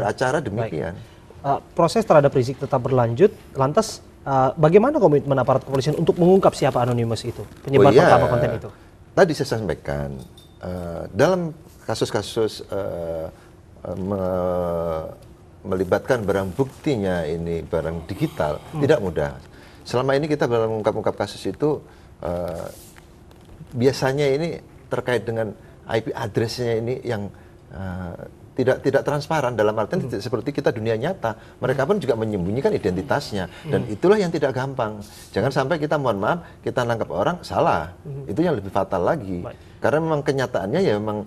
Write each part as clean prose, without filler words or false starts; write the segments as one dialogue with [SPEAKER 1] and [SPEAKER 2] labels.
[SPEAKER 1] beracara demikian.
[SPEAKER 2] Proses terhadap Rizik tetap berlanjut, lantas bagaimana komitmen aparat kepolisian untuk mengungkap siapa Anonymous itu, penyebar pertama konten itu?
[SPEAKER 1] Tadi saya sampaikan, dalam kasus-kasus melibatkan barang buktinya ini barang digital, tidak mudah. Selama ini kita dalam mengungkap kasus itu, biasanya ini terkait dengan IP address-nya ini yang tidak transparan, dalam artian seperti kita dunia nyata, mereka pun juga menyembunyikan identitasnya, dan itulah yang tidak gampang. Jangan sampai kita, mohon maaf, kita nangkap orang salah, itu yang lebih fatal lagi. Karena memang kenyataannya ya memang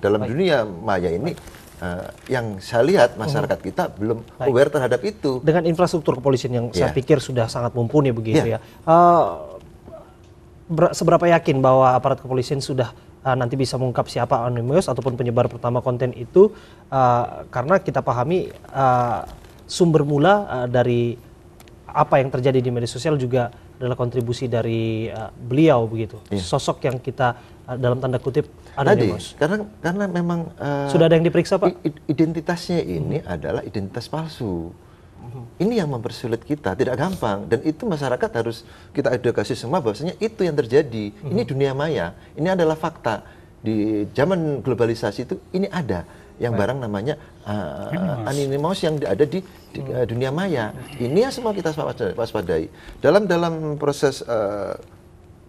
[SPEAKER 1] dalam dunia maya ini yang saya lihat masyarakat kita belum aware terhadap itu.
[SPEAKER 2] Dengan infrastruktur kepolisian yang saya pikir sudah sangat mumpuni begitu ya. Seberapa yakin bahwa aparat kepolisian sudah nanti bisa mengungkap siapa Anonymous ataupun penyebar pertama konten itu, karena kita pahami sumber mula dari apa yang terjadi di media sosial juga adalah kontribusi dari beliau begitu, sosok yang kita dalam tanda kutip Anonymous.
[SPEAKER 1] Karena memang
[SPEAKER 2] sudah ada yang diperiksa, Pak?
[SPEAKER 1] Identitasnya ini adalah identitas palsu. Ini yang mempersulit kita, tidak gampang, dan itu masyarakat harus kita edukasi semua bahwasanya itu yang terjadi. Ini dunia maya, ini adalah fakta. Di zaman globalisasi itu ini ada yang barang namanya anonymous yang ada di dunia maya. Ini yang semua kita waspadai. Dalam proses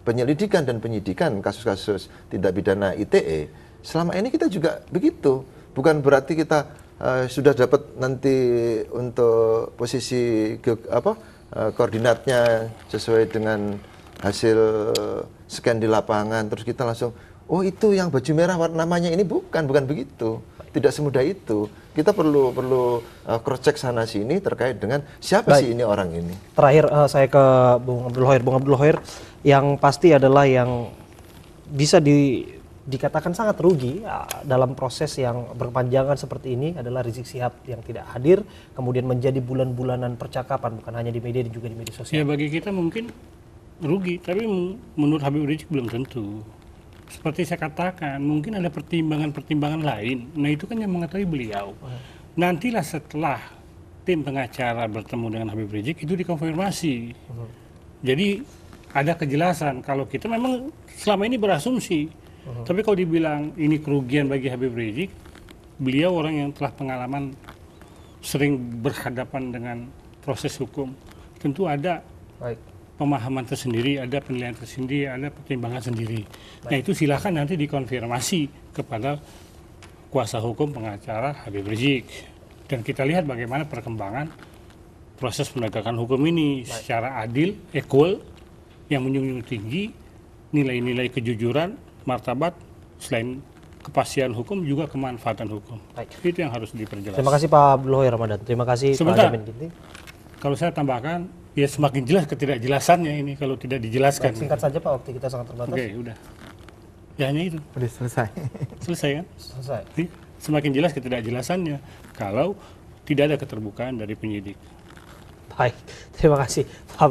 [SPEAKER 1] penyelidikan dan penyidikan kasus-kasus tindak pidana ITE, selama ini kita juga begitu. Bukan berarti kita sudah dapat nanti untuk posisi koordinatnya sesuai dengan hasil scan di lapangan, terus kita langsung, oh itu yang baju merah namanya ini, bukan begitu. Tidak semudah itu. Kita perlu cross check sana sini terkait dengan siapa sih ini orang ini.
[SPEAKER 2] Terakhir saya ke Bung Abdul Hoir, yang pasti adalah yang bisa dikatakan sangat rugi dalam proses yang berkepanjangan seperti ini adalah Rizik Syihab yang tidak hadir, kemudian menjadi bulan-bulanan percakapan bukan hanya di media dan juga di media sosial.
[SPEAKER 3] Ya bagi kita mungkin rugi, tapi menurut Habib Rizik belum tentu. Seperti saya katakan, mungkin ada pertimbangan-pertimbangan lain. Nah itu kan yang mengetahui beliau. Nantilah setelah tim pengacara bertemu dengan Habib Rizik itu dikonfirmasi. Jadi ada kejelasan kalau kita memang selama ini berasumsi. Tapi kalau dibilang ini kerugian bagi Habib Rizik, beliau orang yang telah pengalaman sering berhadapan dengan proses hukum. Tentu ada pemahaman tersendiri, ada penilaian tersendiri, ada pertimbangan sendiri. Nah itu silahkan nanti dikonfirmasi kepada kuasa hukum pengacara Habib Rizik. Dan kita lihat bagaimana perkembangan proses penegakan hukum ini secara adil, equal, yang menjunjung tinggi nilai-nilai kejujuran, martabat, selain kepastian hukum juga kemanfaatan hukum. Itu yang harus diperjelas.
[SPEAKER 2] Terima kasih Pak Abdul Hoir Ramadan. Terima kasih Pak Jamin Ginting.
[SPEAKER 3] Kalau saya tambahkan, ya semakin jelas ketidakjelasannya ini kalau tidak dijelaskan.
[SPEAKER 2] Singkat saja Pak, waktu kita sangat terbatas.
[SPEAKER 3] Oke, udah. Ya hanya itu.
[SPEAKER 4] Udah selesai.
[SPEAKER 3] Selesai kan?
[SPEAKER 2] Selesai.
[SPEAKER 3] Semakin jelas ketidakjelasannya kalau tidak ada keterbukaan dari penyidik.
[SPEAKER 2] Baik, terima kasih Pak Abdul.